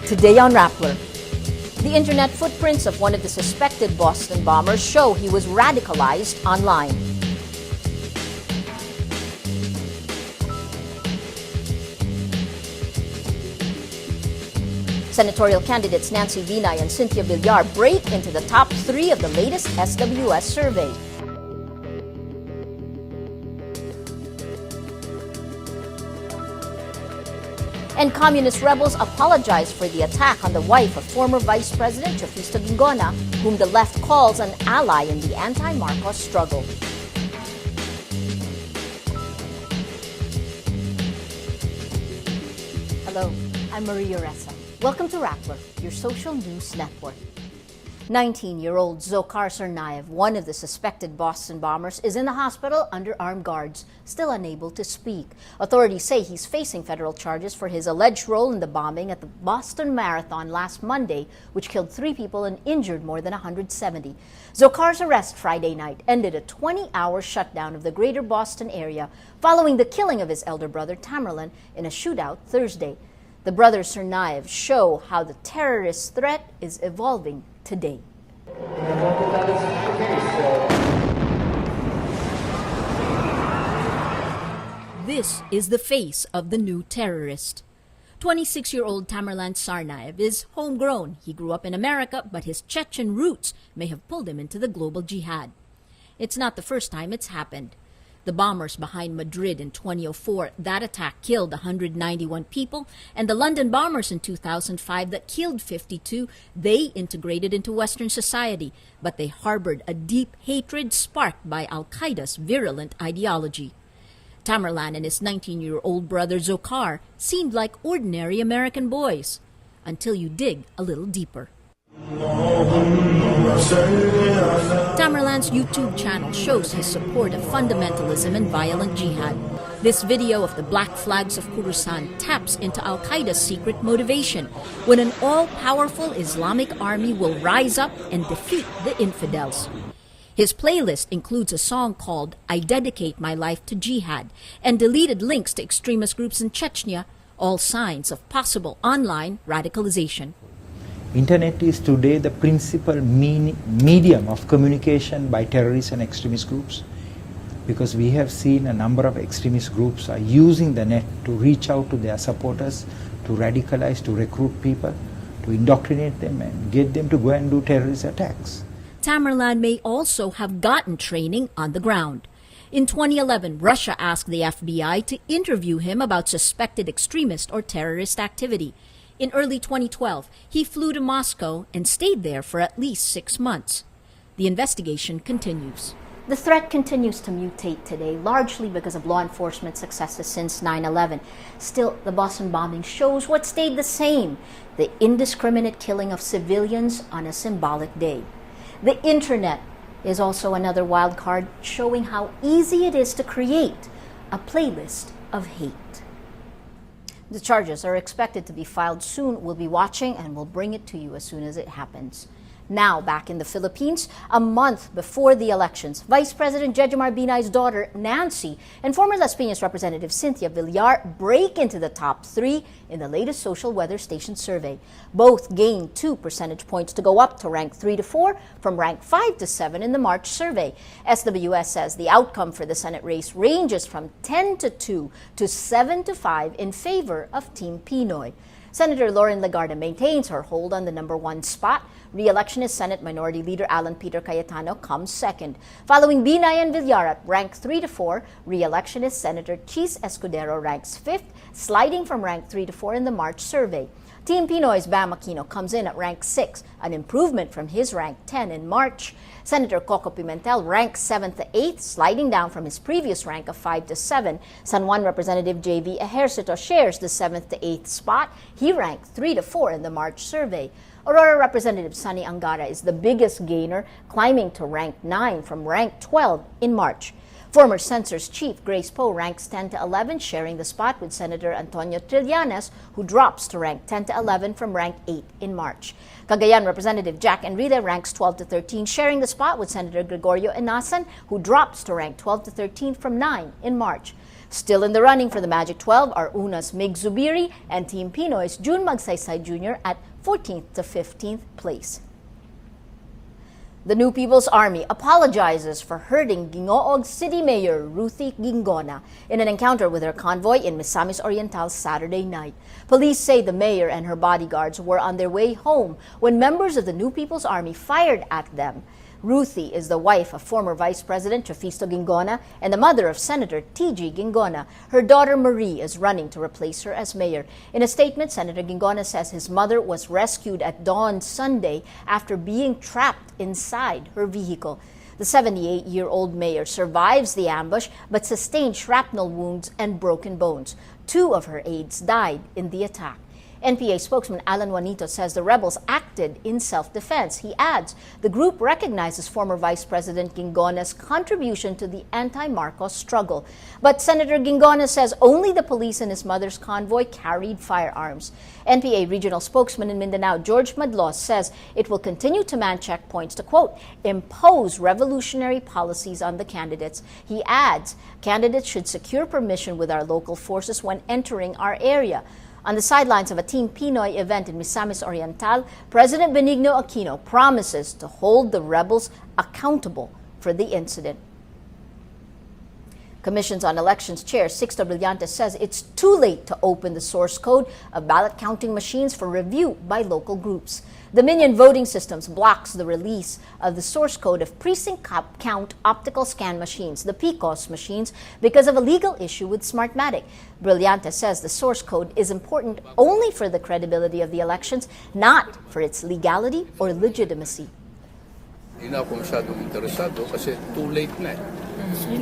Today on Rappler, the internet footprints of one of the suspected Boston bombers show he was radicalized online. Senatorial candidates Nancy Binay and Cynthia Villar break into the top 3 of the latest SWS survey. And communist rebels apologize for the attack on the wife of former Vice President Chofista Bingona, whom the left calls an ally in the anti-Marcos struggle. Hello, I'm Maria Ressa. Welcome to Rappler, your social news network. 19-year-old Dzhokhar Tsarnaev, one of the suspected Boston bombers, is in the hospital under armed guards, still unable to speak. Authorities say he's facing federal charges for his alleged role in the bombing at the Boston Marathon last Monday, which killed 3 people and injured more than 170. Dzhokhar's arrest Friday night ended a 20-hour shutdown of the greater Boston area following the killing of his elder brother Tamerlan in a shootout Thursday. The brothers Tsarnaev show how the terrorist threat is evolving today. This is the face of the new terrorist. 26-year-old Tamerlan Tsarnaev is homegrown. He grew up in America, but his Chechen roots may have pulled him into the global jihad. It's not the first time it's happened. The bombers behind Madrid in 2004, that attack killed 191 people, and the London bombers in 2005 that killed 52, they integrated into Western society, but they harbored a deep hatred sparked by Al-Qaeda's virulent ideology. Tamerlan and his 19-year-old brother Dzhokhar seemed like ordinary American boys, until you dig a little deeper. Tamerlan's YouTube channel shows his support of fundamentalism and violent jihad. This video of the black flags of Khorasan taps into Al-Qaeda's secret motivation, when an all-powerful Islamic army will rise up and defeat the infidels. His playlist includes a song called I Dedicate My Life to Jihad and deleted links to extremist groups in Chechnya, all signs of possible online radicalization. Internet is today the principal medium of communication by terrorist and extremist groups, because we have seen a number of extremist groups are using the net to reach out to their supporters, to radicalize, to recruit people, to indoctrinate them and get them to go and do terrorist attacks. Tamerlan may also have gotten training on the ground. In 2011, Russia asked the FBI to interview him about suspected extremist or terrorist activity. In early 2012, he flew to Moscow and stayed there for at least 6 months. The investigation continues. The threat continues to mutate today, largely because of law enforcement successes since 9/11. Still, the Boston bombing shows what stayed the same: the indiscriminate killing of civilians on a symbolic day. The internet is also another wild card, showing how easy it is to create a playlist of hate. The charges are expected to be filed soon. We'll be watching and we'll bring it to you as soon as it happens. Now, back in the Philippines, a month before the elections, Vice President Jejomar Binay's daughter, Nancy, and former Las Piñas Representative Cynthia Villar break into the top 3 in the latest social weather station survey. Both gained 2 percentage points to go up to rank 3 to 4 from rank 5 to 7 in the March survey. SWS says the outcome for the Senate race ranges from 10 to 2 to 7 to 5 in favor of Team Pinoy. Senator Lauren Legarda maintains her hold on the number 1 spot. Re-electionist Senate Minority Leader Alan Peter Cayetano comes second. Following Binay and Villar at rank 3 to 4, re-electionist Senator Chis Escudero ranks 5th, sliding from rank 3 to 4 in the March survey. Team Pinoy's Bam Aquino comes in at rank 6, an improvement from his rank 10 in March. Senator Coco Pimentel ranks 7th to 8th, sliding down from his previous rank of 5 to 7. San Juan Representative J.V. Ejercito shares the 7th to 8th spot. He ranked 3 to 4 in the March survey. Aurora Representative Sonny Angara is the biggest gainer, climbing to rank 9 from rank 12 in March. Former Census Chief Grace Poe ranks 10 to 11, sharing the spot with Senator Antonio Trillanes, who drops to rank 10 to 11 from rank 8 in March. Cagayan Representative Jack Enrile ranks 12 to 13, sharing the spot with Senator Gregorio Enasan, who drops to rank 12 to 13 from 9 in March. Still in the running for the Magic 12 are UNA's Mig Zubiri and Team Pinoy's June Magsaysay Jr. at 14th to 15th place. The New People's Army apologizes for hurting Gingoog City Mayor Ruthie Gingona in an encounter with her convoy in Misamis Oriental Saturday night. Police say the mayor and her bodyguards were on their way home when members of the New People's Army fired at them. Ruthie is the wife of former Vice President Trafisto Gingona and the mother of Senator T.G. Gingona. Her daughter Marie is running to replace her as mayor. In a statement, Senator Gingona says his mother was rescued at dawn Sunday after being trapped inside her vehicle. The 78-year-old mayor survives the ambush but sustained shrapnel wounds and broken bones. 2 of her aides died in the attack. NPA spokesman Alan Juanito says the rebels acted in self-defense. He adds the group recognizes former Vice President Gingona's contribution to the anti-Marcos struggle. But Senator Gingona says only the police and his mother's convoy carried firearms. NPA regional spokesman in Mindanao, George Madlos, says it will continue to man checkpoints to, quote, impose revolutionary policies on the candidates. He adds candidates should secure permission with our local forces when entering our area. On the sidelines of a Team Pinoy event in Misamis Oriental, President Benigno Aquino promises to hold the rebels accountable for the incident. Commissions on Elections Chair Sixto Brillantes says it's too late to open the source code of ballot counting machines for review by local groups. Dominion Voting Systems blocks the release of the source code of precinct count optical scan machines, the PCOS machines, because of a legal issue with Smartmatic. Brillantes says the source code is important only for the credibility of the elections, not for its legality or legitimacy. Hindi na ako masyadong interesado kasi too late na eh.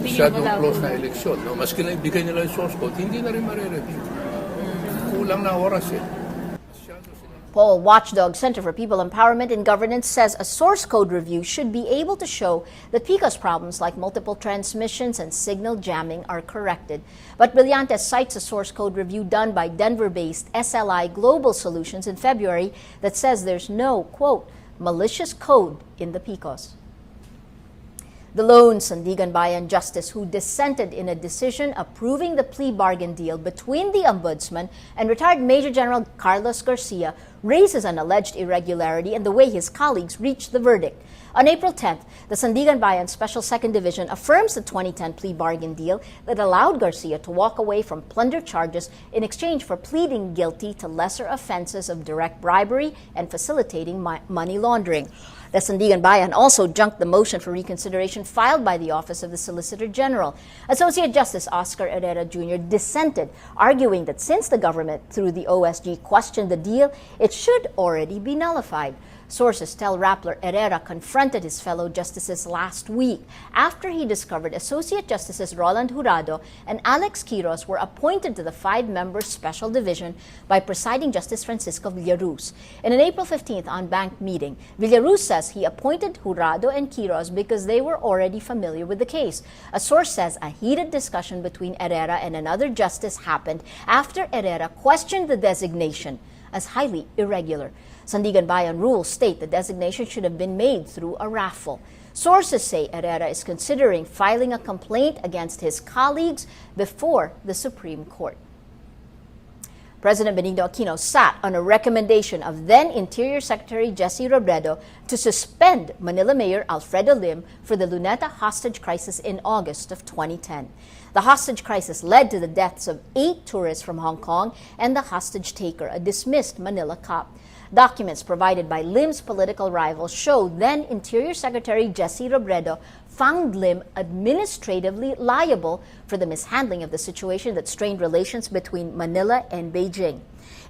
Masyadong close na eleksyon. No? Maski na ibigay nila yung source code, hindi na rin marereview. Kulang na oras eh. Poll watchdog Center for People Empowerment and Governance says a source code review should be able to show that PCOS problems like multiple transmissions and signal jamming are corrected. But Brillantes cites a source code review done by Denver-based SLI Global Solutions in February that says there's no, quote, malicious code in the PCOS. The lone Sandiganbayan justice who dissented in a decision approving the plea bargain deal between the Ombudsman and retired Major General Carlos Garcia raises an alleged irregularity in the way his colleagues reached the verdict. On April 10th, the Sandiganbayan Special Second Division affirms the 2010 plea bargain deal that allowed Garcia to walk away from plunder charges in exchange for pleading guilty to lesser offenses of direct bribery and facilitating money laundering. The Sandiganbayan also junked the motion for reconsideration filed by the Office of the Solicitor General. Associate Justice Oscar Herrera Jr. dissented, arguing that since the government, through the OSG, questioned the deal, it should already be nullified. Sources tell Rappler Herrera confronted his fellow justices last week after he discovered Associate Justices Roland Jurado and Alex Quiros were appointed to the 5-member Special Division by Presiding Justice Francisco Villaruz. In an April 15th on-bank meeting, Villaruz says he appointed Jurado and Quiros because they were already familiar with the case. A source says a heated discussion between Herrera and another justice happened after Herrera questioned the designation as highly irregular. Sandiganbayan rules state the designation should have been made through a raffle. Sources say Herrera is considering filing a complaint against his colleagues before the Supreme Court. President Benigno Aquino sat on a recommendation of then Interior Secretary Jesse Robredo to suspend Manila Mayor Alfredo Lim for the Luneta hostage crisis in August of 2010. The hostage crisis led to the deaths of 8 tourists from Hong Kong and the hostage taker, a dismissed Manila cop. Documents provided by Lim's political rivals show then Interior Secretary Jesse Robredo found Lim administratively liable for the mishandling of the situation that strained relations between Manila and Beijing.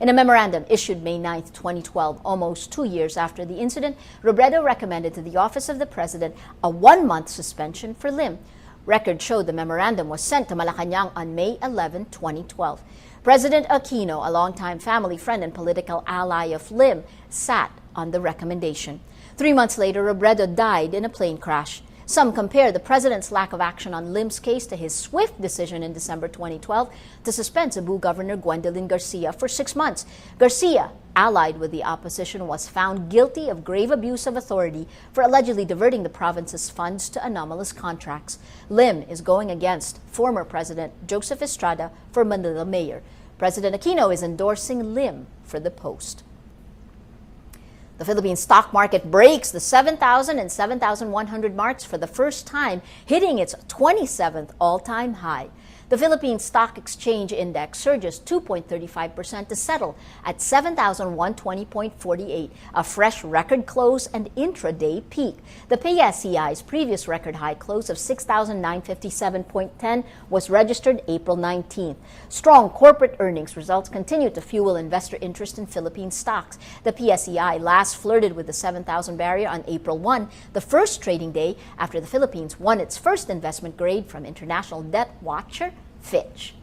In a memorandum issued May 9, 2012, almost 2 years after the incident, Robredo recommended to the Office of the President a 1-month suspension for Lim. Records show the memorandum was sent to Malacanang on May 11, 2012. President Aquino, a longtime family friend and political ally of Lim, sat on the recommendation. 3 months later, Robredo died in a plane crash. Some compare the president's lack of action on Lim's case to his swift decision in December 2012 to suspend Cebu Governor Gwendolyn Garcia for 6 months. Garcia, allied with the opposition, was found guilty of grave abuse of authority for allegedly diverting the province's funds to anomalous contracts. Lim is going against former President Joseph Estrada for Manila mayor. President Aquino is endorsing Lim for the post. The Philippine stock market breaks the 7,000 and 7,100 marks for the first time, hitting its 27th all-time high. The Philippine Stock Exchange Index surges 2.35% to settle at 7,120.48, a fresh record close and intraday peak. The PSEI's previous record high close of 6,957.10 was registered April 19th. Strong corporate earnings results continue to fuel investor interest in Philippine stocks. The PSEI last flirted with the 7,000 barrier on April 1, the first trading day after the Philippines won its first investment grade from international debt watcher Fitch.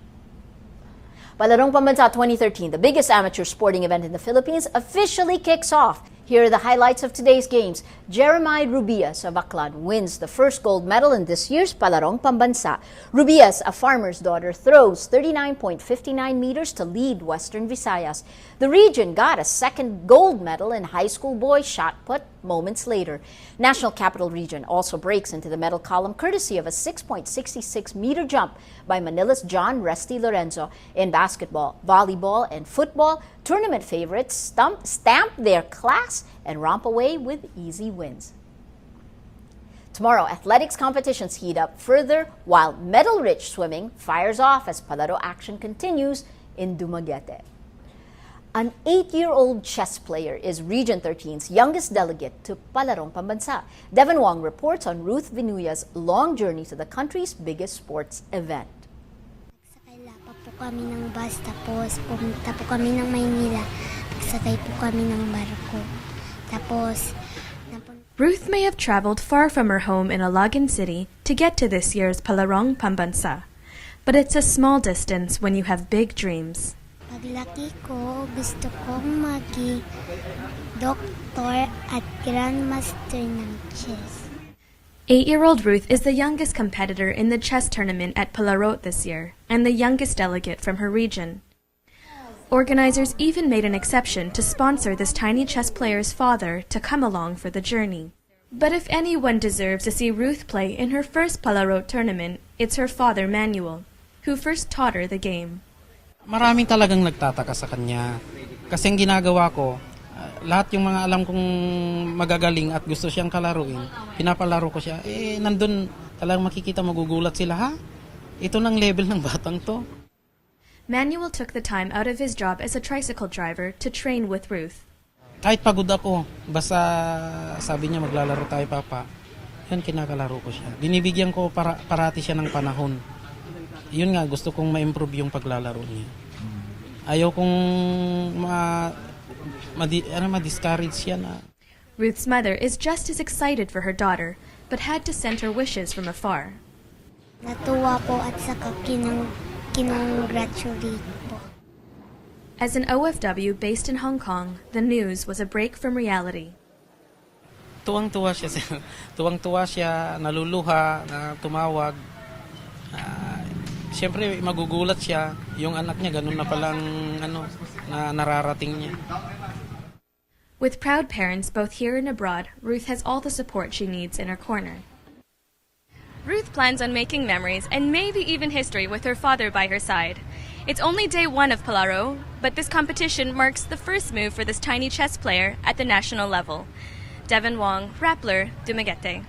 Palarong Pambansa 2013, the biggest amateur sporting event in the Philippines, officially kicks off. Here are the highlights of today's games. Jeremiah Rubias of Aklan wins the first gold medal in this year's Palarong Pambansa. Rubias, a farmer's daughter, throws 39.59 meters to lead Western Visayas. The region got a second gold medal in high school boys shot put moments later. National Capital Region also breaks into the medal column courtesy of a 6.66 meter jump by Manila's John Resty Lorenzo. In basketball, volleyball, and football, tournament favorites stamp their class and romp away with easy wins. Tomorrow, athletics competitions heat up further while medal-rich swimming fires off as Palaro action continues in Dumaguete. An 8-year-old chess player is Region 13's youngest delegate to Palarong Pambansa. Devin Wong reports on Ruth Vinuya's long journey to the country's biggest sports event. Nagsakay po kami ng bus, tapos pumunta po kami ng Maynila. Nagsakay po kami ng barko. Tapos Ruth may have traveled far from her home in Alagan City to get to this year's Palarong Pambansa. But it's a small distance when you have big dreams. paglaki ko, gusto kong maging doktor at grandmaster ng chess. 8-year-old Ruth is the youngest competitor in the chess tournament at Palarot this year and the youngest delegate from her region. Organizers even made an exception to sponsor this tiny chess player's father to come along for the journey. But if anyone deserves to see Ruth play in her first Palarot tournament, it's her father Manuel, who first taught her the game. Maraming talagang nagtataka sa kanya. Kasi ang ginagawa ko, lahat yung mga alam kong magagaling at gusto siyang kalaruin, pinapalaro ko siya. Nandun talagang makikita, magugulat sila, ha? Ito ng level ng batang to. Manuel took the time out of his job as a tricycle driver to train with Ruth. Kahit pagod ako, basta sabi niya maglalaro tayo, Papa, yan kinakalaro ko siya. Binibigyan ko parati siya ng panahon. Yun nga, gusto kong ma-improve yung paglalaro niya. Ayaw kong ma-discourage siya na. Ruth's mother is just as excited for her daughter, but had to send her wishes from afar. Natuwa po at saka kinongratulate po. As an OFW based in Hong Kong, the news was a break from reality. Tuwang-tuwa siya, naluluha, na tumawag. Siyempre, magugulat siya. Yung anak niya, ganun na palang na nararating niya. With proud parents both here and abroad, Ruth has all the support she needs in her corner. Ruth plans on making memories and maybe even history with her father by her side. It's only day 1 of Palaro, but this competition marks the first move for this tiny chess player at the national level. Devin Wong, Rappler, Dumaguete.